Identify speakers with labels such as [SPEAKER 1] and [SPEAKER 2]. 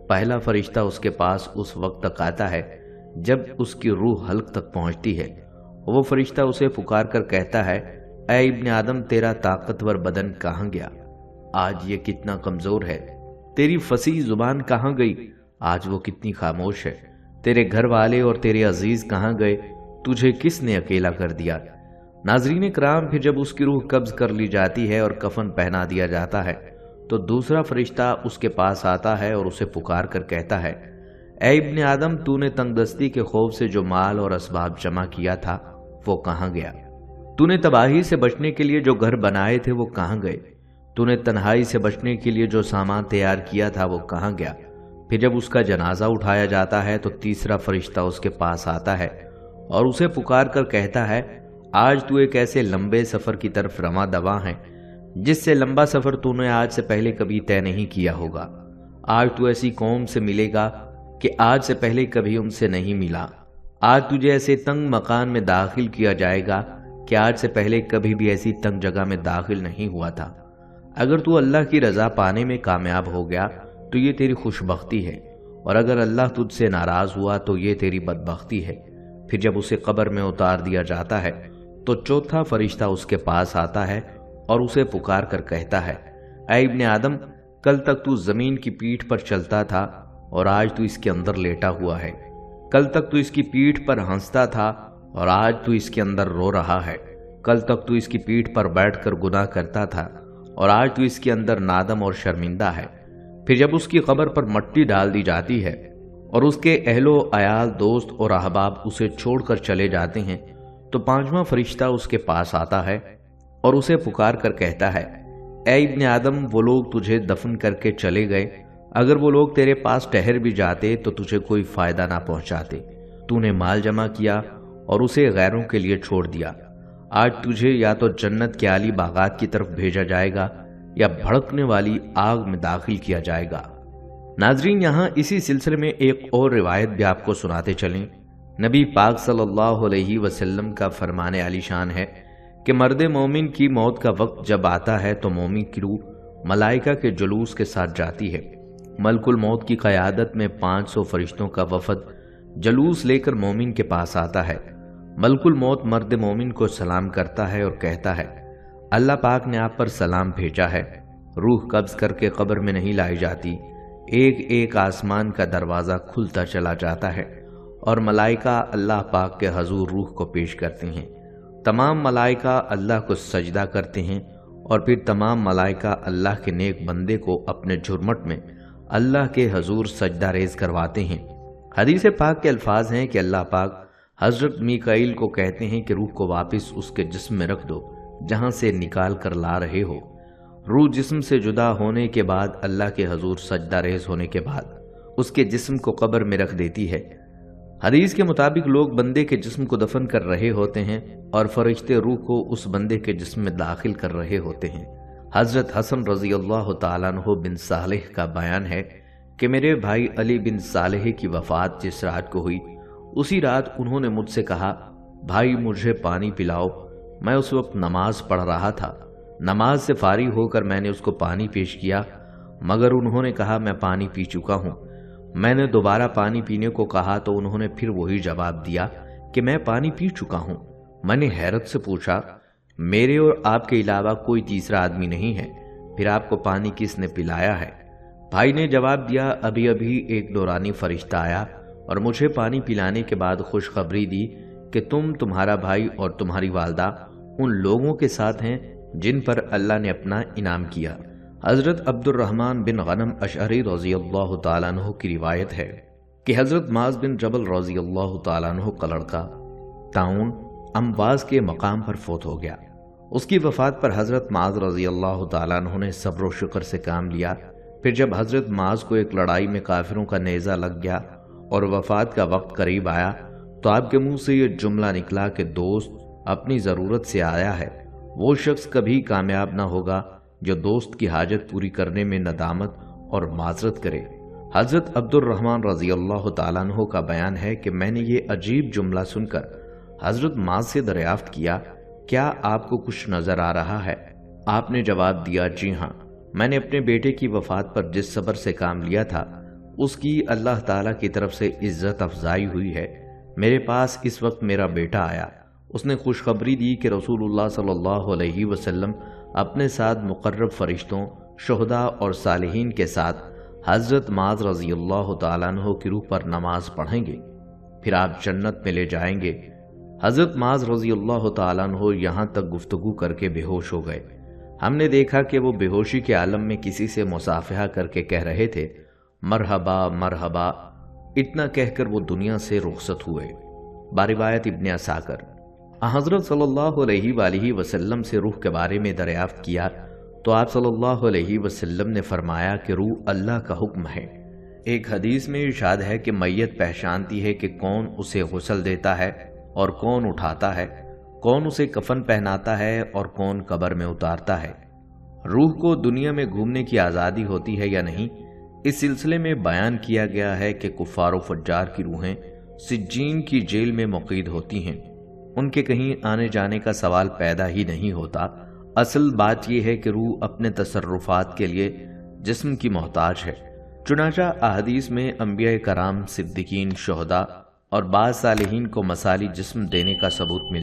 [SPEAKER 1] پہلا فرشتہ اس کے پاس اس وقت تک آتا ہے جب اس کی روح حلق تک پہنچتی ہے۔ وہ فرشتہ اسے پکار کر کہتا ہے، اے ابن آدم، تیرا طاقتور بدن کہاں گیا؟ آج یہ کتنا کمزور ہے۔ تیری فصیح زبان کہاں گئی؟ آج وہ کتنی خاموش ہے۔ تیرے گھر والے اور تیرے عزیز کہاں گئے؟ تجھے کس نے اکیلا کر دیا؟ ناظرین کرام، پھر جب اس کی روح قبض کر لی جاتی ہے اور کفن پہنا دیا جاتا ہے تو دوسرا فرشتہ اس کے پاس آتا ہے اور اسے پکار کر کہتا ہے، اے ابن آدم، تو نے تنگ دستی کے خوف سے جو مال اور اسباب جمع کیا تھا وہ کہاں گیا؟ تو نے تباہی سے بچنے کے لیے جو گھر بنائے تھے وہ کہاں گئے؟ تو نے تنہائی سے بچنے کے لیے جو سامان تیار کیا تھا وہ کہاں گیا؟ پھر جب اس کا جنازہ اٹھایا جاتا ہے تو تیسرا فرشتہ اس کے پاس آتا ہے اور اسے پکار کر کہتا ہے، آج تو ایک ایسے لمبے سفر کی طرف رواں دواں ہے جس سے لمبا سفر تو نے آج سے پہلے کبھی طے نہیں کیا ہوگا۔ آج تو ایسی قوم سے ملے گا کہ آج سے پہلے کبھی ان سے نہیں ملا۔ آج تجھے ایسے تنگ مکان میں داخل کیا جائے گا کہ آج سے پہلے کبھی بھی ایسی تنگ جگہ میں داخل نہیں ہوا تھا۔ اگر تو اللہ کی رضا پانے میں کامیاب ہو گیا تو یہ تیری خوش بختی ہے، اور اگر اللہ تجھ سے ناراض ہوا تو یہ تیری بدبختی ہے۔ پھر جب اسے قبر میں اتار دیا جاتا ہے تو چوتھا فرشتہ اس کے پاس آتا ہے اور اسے پکار کر کہتا ہے، اے ابن آدم، کل تک تو زمین کی پیٹھ پر چلتا تھا اور آج تو اس کے اندر لیٹا ہوا ہے۔ کل تک تو اس کی پیٹھ پر ہنستا تھا اور آج تو اس کے اندر رو رہا ہے۔ کل تک تو اس کی پیٹھ پر بیٹھ کر گناہ کرتا تھا اور آج تو اس کے اندر نادم اور شرمندہ ہے۔ پھر جب اس کی قبر پر مٹی ڈال دی جاتی ہے اور اس کے اہل و عیال، دوست اور احباب اسے چھوڑ کر چلے جاتے ہیں تو پانچواں فرشتہ اس کے پاس آتا ہے اور اسے پکار کر کہتا ہے، اے ابن آدم، وہ لوگ تجھے دفن کر کے چلے گئے، اگر وہ لوگ تیرے پاس ٹھہر بھی جاتے تو تجھے کوئی فائدہ نہ پہنچاتے۔ تو نے مال جمع کیا اور اسے غیروں کے لیے چھوڑ دیا۔ آج تجھے یا تو جنت کے عالی باغات کی طرف بھیجا جائے گا یا بھڑکنے والی آگ میں داخل کیا جائے گا۔ ناظرین، یہاں اسی سلسلے میں ایک اور روایت بھی آپ کو سناتے چلیں۔ نبی پاک صلی اللہ علیہ وسلم کا فرمان عالی شان ہے کہ مرد مومن کی موت کا وقت جب آتا ہے تو مومن کی روح ملائکہ کے جلوس کے ساتھ جاتی ہے۔ ملک الموت کی قیادت میں 500 فرشتوں کا وفد جلوس لے کر مومن کے پاس آتا ہے۔ ملک الموت مرد مومن کو سلام کرتا ہے اور کہتا ہے، اللہ پاک نے آپ پر سلام بھیجا ہے۔ روح قبض کر کے قبر میں نہیں لائی جاتی، ایک ایک آسمان کا دروازہ کھلتا چلا جاتا ہے اور ملائکہ اللہ پاک کے حضور روح کو پیش کرتے ہیں۔ تمام ملائکہ اللہ کو سجدہ کرتے ہیں اور پھر تمام ملائکہ اللہ کے نیک بندے کو اپنے جھرمٹ میں اللہ کے حضور سجدہ ریز کرواتے ہیں۔ حدیث پاک کے الفاظ ہیں کہ اللہ پاک حضرت میکائیل کو کہتے ہیں کہ روح کو واپس اس کے جسم میں رکھ دو جہاں سے نکال کر لا رہے ہو۔ روح جسم سے جدا ہونے کے بعد اللہ کے حضور سجدہ ریز ہونے کے بعد اس کے جسم کو قبر میں رکھ دیتی ہے۔ حدیث کے مطابق لوگ بندے کے جسم کو دفن کر رہے ہوتے ہیں اور فرشتے روح کو اس بندے کے جسم میں داخل کر رہے ہوتے ہیں۔ حضرت حسن رضی اللہ تعالیٰ عنہ بن صالح کا بیان ہے کہ میرے بھائی علی بن صالح کی وفات جس رات کو ہوئی، اسی رات انہوں نے مجھ سے کہا، بھائی مجھے پانی پلاؤ۔ میں اس وقت نماز پڑھ رہا تھا۔ نماز سے فارغ ہو کر میں نے اس کو پانی پیش کیا، مگر انہوں نے کہا میں پانی پی چکا ہوں۔ میں نے دوبارہ پانی پینے کو کہا تو انہوں نے پھر وہی جواب دیا کہ میں پانی پی چکا ہوں۔ میں نے حیرت سے پوچھا، میرے اور آپ کے علاوہ کوئی تیسرا آدمی نہیں ہے، پھر آپ کو پانی کس نے پلایا ہے؟ بھائی نے جواب دیا، ابھی ابھی ایک نورانی فرشتہ آیا اور مجھے پانی پلانے کے بعد خوشخبری دی کہ تمہارا بھائی اور تمہاری والدہ ان لوگوں کے ساتھ ہیں جن پر اللہ نے اپنا انعام کیا۔ حضرت عبد الرحمن بن غنم اشعری رضی اللہ تعالیٰ عنہ کی روایت ہے کہ حضرت معاذ بن جبل رضی اللہ تعالیٰ عنہ کا لڑکا طاعون امواز کے مقام پر فوت ہو گیا۔ اس کی وفات پر حضرت معاذ رضی اللہ تعالیٰ عنہ نے صبر و شکر سے کام لیا۔ پھر جب حضرت معاذ کو ایک لڑائی میں کافروں کا نیزہ لگ گیا اور وفات کا وقت قریب آیا تو آپ کے منہ سے یہ جملہ نکلا کہ دوست اپنی ضرورت سے آیا ہے۔ وہ شخص کبھی کامیاب نہ ہوگا جو دوست کی حاجت پوری کرنے میں ندامت اور معذرت کرے۔ حضرت عبد الرحمن رضی اللہ تعالیٰ عنہ کا بیان ہے کہ میں نے یہ عجیب جملہ سن کر حضرت معاذ سے دریافت کیا، کیا آپ کو کچھ نظر آ رہا ہے؟ آپ نے جواب دیا، جی ہاں، میں نے اپنے بیٹے کی وفات پر جس صبر سے کام لیا تھا اس کی اللہ تعالیٰ کی طرف سے عزت افزائی ہوئی ہے۔ میرے پاس اس وقت میرا بیٹا آیا، اس نے خوشخبری دی کہ رسول اللہ صلی اللہ علیہ وسلم اپنے ساتھ مقرب فرشتوں، شہداء اور صالحین کے ساتھ حضرت معاذ رضی اللہ تعالیٰ عنہ کی روح پر نماز پڑھیں گے، پھر آپ جنت میں لے جائیں گے۔ حضرت معاذ رضی اللہ تعالیٰ عنہ یہاں تک گفتگو کر کے بے ہوش ہو گئے۔ ہم نے دیکھا کہ وہ بے ہوشی کے عالم میں کسی سے مصافحہ کر کے کہہ رہے تھے مرحبا مرحبا، اتنا کہہ کر وہ دنیا سے رخصت ہوئے۔ باروایت ابن عساکر۔ حضرت صلی اللہ علیہ وآلہ وسلم سے روح کے بارے میں دریافت کیا تو آپ صلی اللہ علیہ وسلم نے فرمایا کہ روح اللہ کا حکم ہے۔ ایک حدیث میں ارشاد ہے کہ میت پہچانتی ہے کہ کون اسے غسل دیتا ہے اور کون اٹھاتا ہے، کون اسے کفن پہناتا ہے اور کون قبر میں اتارتا ہے۔ روح کو دنیا میں گھومنے کی آزادی ہوتی ہے یا نہیں، اس سلسلے میں بیان کیا گیا ہے کہ کفار و فجار کی روحیں سجین کی جیل میں مقید ہوتی ہیں، ان کے کہیں آنے جانے کا سوال پیدا ہی نہیں ہوتا۔ اصل بات یہ ہے کہ روح اپنے تصرفات کے لیے جسم کی محتاج ہے۔ چنانچہ احادیث میں انبیاء کرام، صدیقین، شہداء اور بعض صالحین کو مثالی جسم دینے کا ثبوت ملتا ہے۔